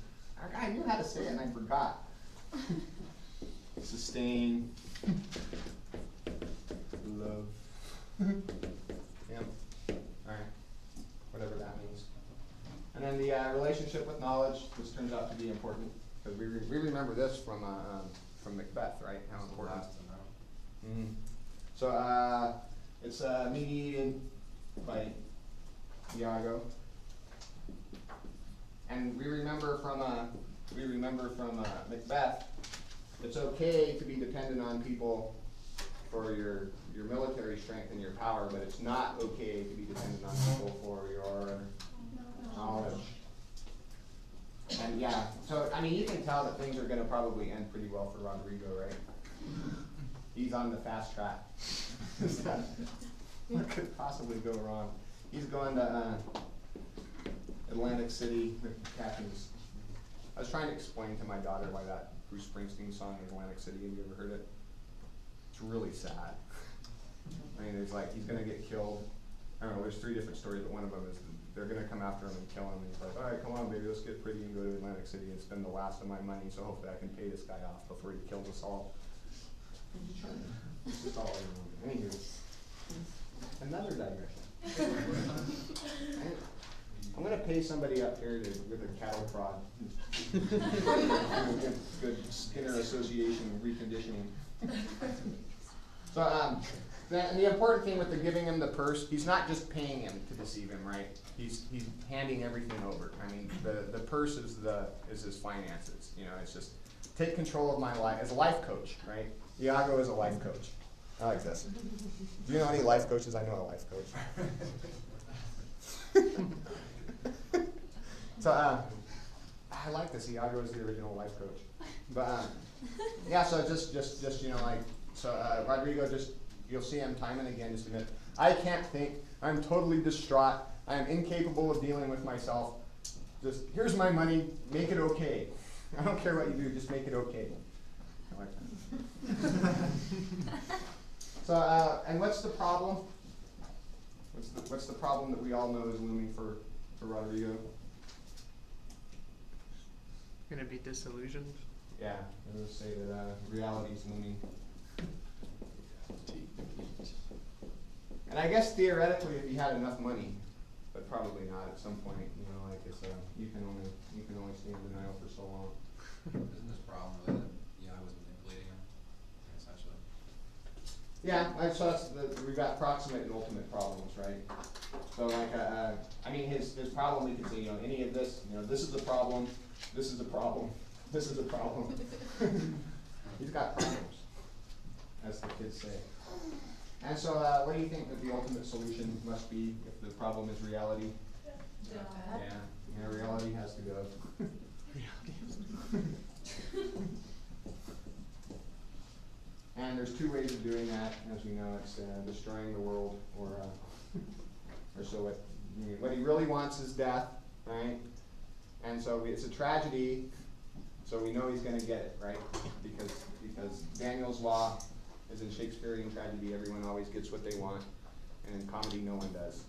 I knew how to say it and I forgot. Sustain. Love. Yeah. Alright. Whatever that means. And then the relationship with knowledge. This turns out to be important. Because we remember this from Macbeth, right? How important. Last to know. Mm-hmm. So it's mediated by Iago, and we remember from Macbeth. It's okay to be dependent on people for your military strength and your power, but it's not okay to be dependent on people for your knowledge. And yeah, so I mean, you can tell that things are going to probably end pretty well for Roderigo, right? He's on the fast track. What could possibly go wrong? He's going to Atlantic City. The captain's. I was trying to explain to my daughter why that Bruce Springsteen song in Atlantic City. Have you ever heard it? It's really sad. I mean, it's like he's going to get killed. I don't know. There's 3 different stories, but one of them is they're going to come after him and kill him. And he's like, "All right, come on, baby, let's get pretty and go to Atlantic City and spend the last of my money. So hopefully I can pay this guy off before he kills us all." This is all I remember. Anywho, another digression. I'm going to pay somebody up here with a cattle prod. Good Skinner Association reconditioning. So the important thing with the giving him the purse, he's not just paying him to deceive him, right? He's handing everything over. I mean, the purse is his finances. You know, it's just take control of my life as a life coach, right? Iago is a life coach. I like this. Do you know any life coaches? I know a life coach. So I like this. Iago is the original life coach. But yeah, so just you know, like, so Roderigo, just you'll see him time and again just admit, I can't think. I'm totally distraught. I am incapable of dealing with myself. Just here's my money. Make it okay. I don't care what you do. Just make it okay. I like that. So and what's the problem? What's the problem that we all know is looming for Roderigo? Gonna be disillusioned? Yeah, I would say that reality is looming. And I guess theoretically, if he had enough money, but probably not at some point. You know, like it's you can only stay in denial for so long. Isn't this problem really that Iago was manipulating him, essentially? Yeah, so that's we've got proximate and ultimate problems, right? So like, I mean, his problem, we could say, you know, any of this, you know, this is the problem, this is a problem, this is a problem. He's got problems, as the kids say. And so, what do you think that the ultimate solution must be if the problem is reality? Yeah, reality has to go. And there's 2 ways of doing that, as we know. It's destroying the world, or so what he really wants is death, right? And so it's a tragedy. So we know he's going to get it, right? Because Daniel's law is in Shakespearean tragedy. Everyone always gets what they want, and in comedy, no one does.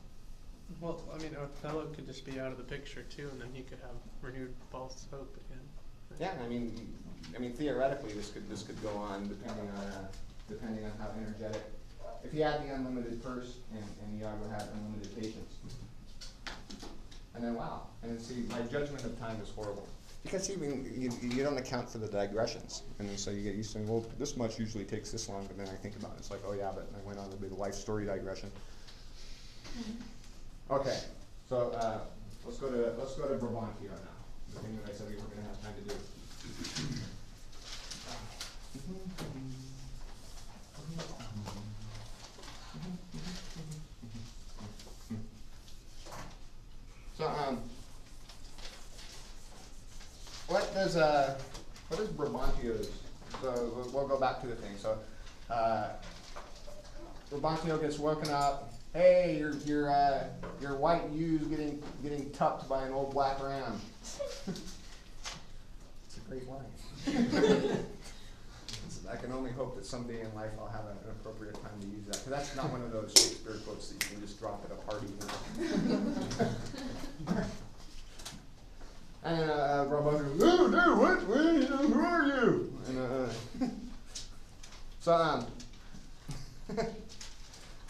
Well, I mean, Othello could just be out of the picture too, and then he could have renewed false hope again. Yeah, I mean, I mean, theoretically, this could go on depending on how energetic. If he had the unlimited purse and Iago had unlimited patience. And then wow, and then see, my judgment of time is horrible. Because you don't account for the digressions. And then so you get used to, well, this much usually takes this long, but then I think about it, it's like, oh yeah, but I went on a big life story digression. Okay, so let's go to Brabantio now. The thing that I said we weren't gonna have time to do. So what does Brabantio's? So we'll go back to the thing. So Brabantio gets woken up. Hey, your white ewes getting tucked by an old black ram. It's a great line. I can only hope that someday in life I'll have an appropriate time to use that, because that's not one of those Shakespeare quotes that you can just drop at a party. And Brabantio goes, "Oh, dude, what? Who are you?" And so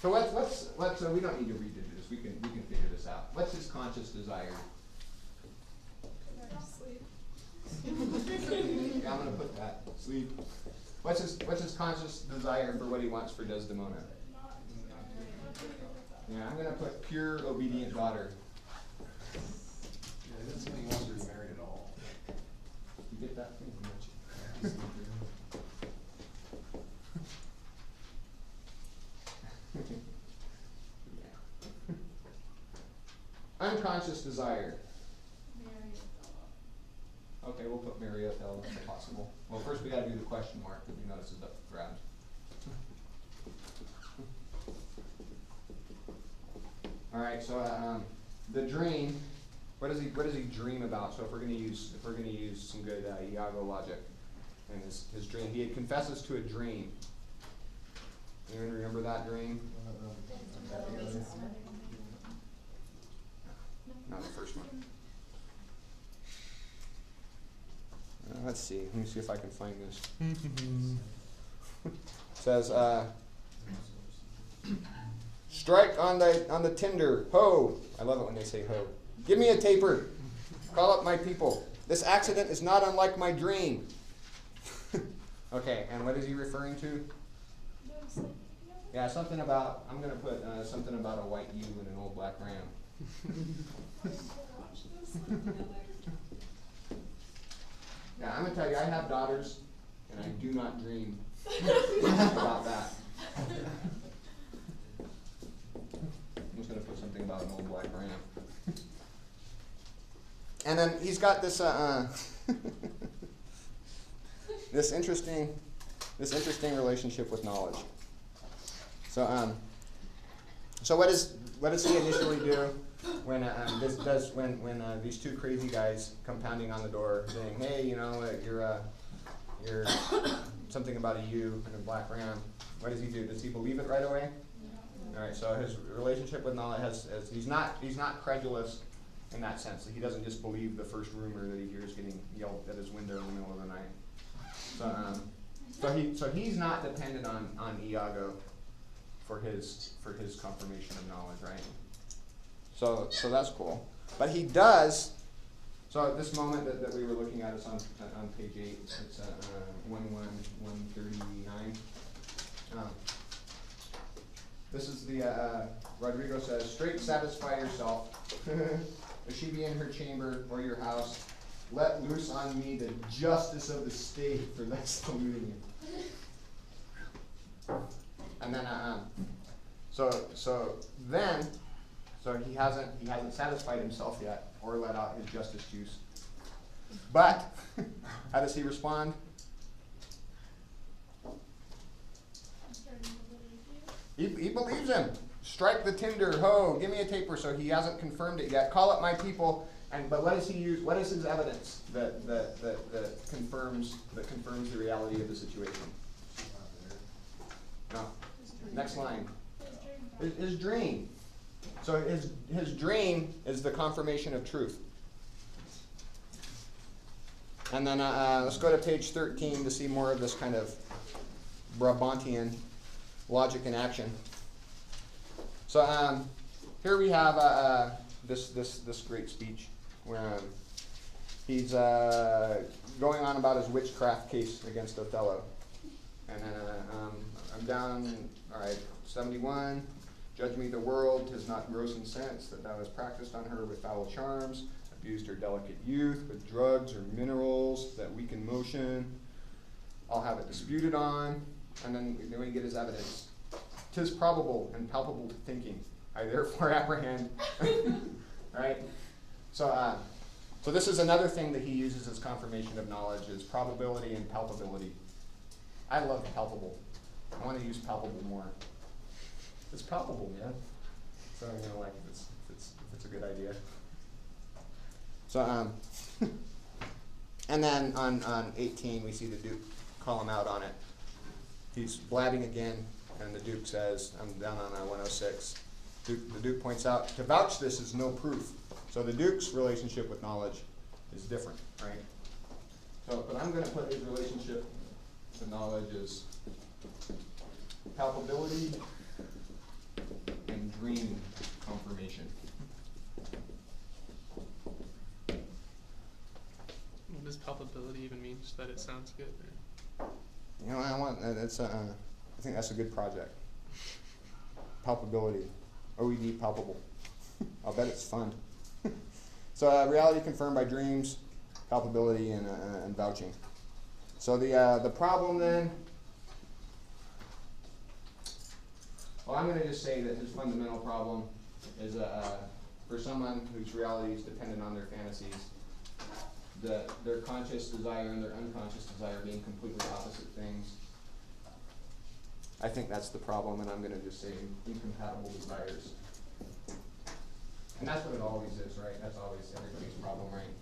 so let's we don't need to read into this. We can figure this out. What's his conscious desire? Sleep. Yeah, I'm gonna put that sleep. What's his conscious desire for what he wants for Desdemona? Yeah, I'm gonna put pure obedient daughter. Yeah, it doesn't seem like he wants to be married at all. You get that thing, don't you? Yeah. Unconscious desire. Okay, we'll put Mary Othello if possible. Well, first we got to do the question mark that we notice is up for grabs. All right, so the dream. What does he dream about? So if we're going to use some good Iago logic, and his dream, he confesses to a dream. Anyone remember that dream? Not the first one. Let's see. Let me see if I can find this. It says, strike on the tinder, ho. I love it when they say ho. Give me a taper. Call up my people. This accident is not unlike my dream. Okay, and what is he referring to? Yeah, something about, I'm going to put something about a white ewe and an old black ram. Yeah, I'm going to tell you, I have daughters, and I do not dream about that. I'm just going to put something about an old black ram. And then he's got this this interesting relationship with knowledge. So so what does he initially do when these two crazy guys come pounding on the door saying, hey, you know, you're something about a ewe and a black ram? What does he do? Does he believe it right away? No. All right. So his relationship with knowledge he's not credulous in that sense. He doesn't just believe the first rumor that he hears getting yelled at his window in the middle of the night. So he's not dependent on Iago for his confirmation of knowledge, right? So that's cool. But he does. So at this moment that we were looking at is on page 8. It's 139. This is the Roderigo says, straight satisfy yourself. If she be in her chamber or your house, let loose on me the justice of the state for thus deluding you. And then so he hasn't satisfied himself yet or let out his justice juice. But how does he respond? He believes him. Strike the tinder, ho, give me a taper. So he hasn't confirmed it yet. Call up my people. But what does he use? What is his evidence that confirms the reality of the situation? No. Next line. His dream. So his dream is the confirmation of truth. And then let's go to page 13 to see more of this kind of Brabantian logic in action. So here we have this great speech where he's going on about his witchcraft case against Othello. And then I'm down, all right, 71. Judge me the world, 'tis not gross in sense that thou hast practiced on her with foul charms, abused her delicate youth with drugs or minerals that weaken motion. I'll have it disputed on, and then we get his evidence. 'Tis probable and palpable to thinking. I therefore apprehend. Right? So this is another thing that he uses as confirmation of knowledge is probability and palpability. I love palpable. I want to use palpable more. It's palpable, man. So like if it's a good idea. So and then on 18 we see the Duke call him out on it. He's blabbing again, and the Duke says, I'm down on 106. The Duke points out, to vouch this is no proof. So the Duke's relationship with knowledge is different, right? So, but I'm going to put his relationship to knowledge as palpability and dream confirmation. What does palpability even mean? Just that it sounds good? Or? You know, I think that's a good project. Palpability. OED palpable. I'll bet it's fun. So reality confirmed by dreams, palpability, and vouching. So the problem then, well, I'm going to just say that his fundamental problem is for someone whose reality is dependent on their fantasies, their conscious desire and their unconscious desire being completely opposite things. I think that's the problem, and I'm going to just say incompatible desires. And that's what it always is, right? That's always everybody's problem, right?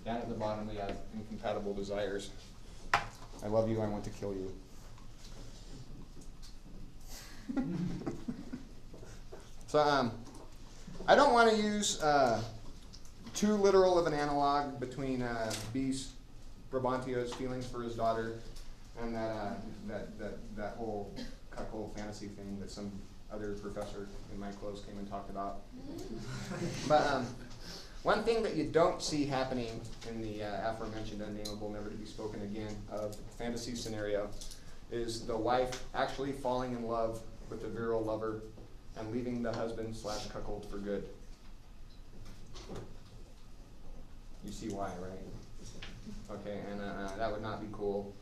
Down at the bottom we have incompatible desires. I love you, I want to kill you. So I don't want to use too literal of an analog between Brabantio's feelings for his daughter and that whole cuckold fantasy thing that some other professor in my clothes came and talked about. But one thing that you don't see happening in the aforementioned unnameable, never to be spoken again of fantasy scenario is the wife actually falling in love with the virile lover and leaving the husband / cuckold for good. You see why, right? Okay, and that would not be cool.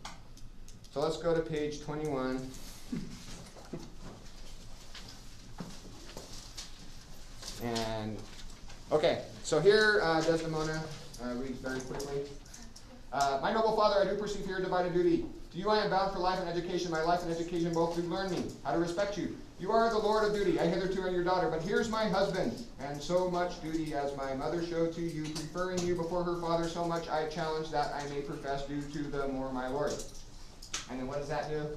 So let's go to page 21. And, okay, so here Desdemona reads very quickly. My noble father, I do perceive here a divided duty. To you I am bound for life and education. My life and education both do learn me how to respect you. You are the lord of duty. I hitherto am your daughter. But here's my husband, and so much duty as my mother showed to you, preferring you before her father, so much I challenge that I may profess due to the more my lord. And then what does that do?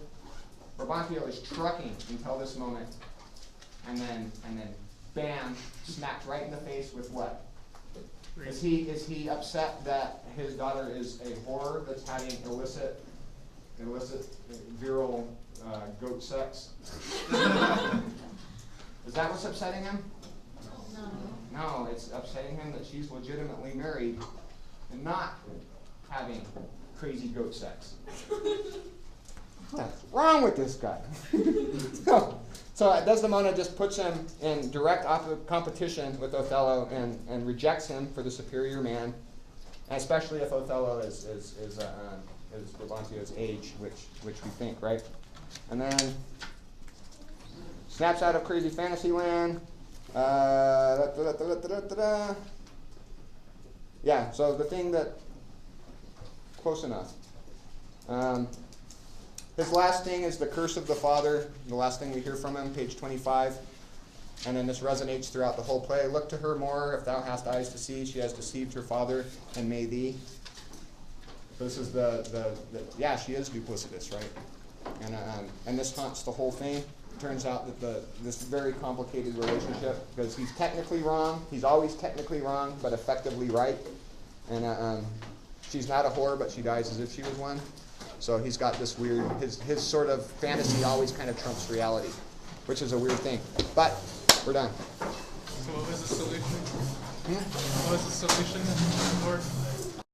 Brabantio is trucking until this moment, and then bam, smacked right in the face with what? Is he upset that his daughter is a whore that's having illicit virile goat sex? Is that what's upsetting him? No, it's upsetting him that she's legitimately married and not having crazy goat sex. What's wrong with this guy? So Desdemona just puts him in direct competition with Othello and rejects him for the superior man, especially if Othello is Brabantio's age, which we think, right? And then snaps out of crazy fantasy land. Yeah, so the thing that, close enough. His last thing is the curse of the father, the last thing we hear from him, page 25. And then this resonates throughout the whole play. Look to her more, if thou hast eyes to see. She has deceived her father, and may thee. This is yeah, she is duplicitous, right? And this haunts the whole thing. It turns out that this very complicated relationship, because he's technically wrong. He's always technically wrong, but effectively right. And she's not a whore, but she dies as if she was one. So he's got this weird, his sort of fantasy always kind of trumps reality, which is a weird thing. But we're done. So what was the solution? Hmm? What was the solution for?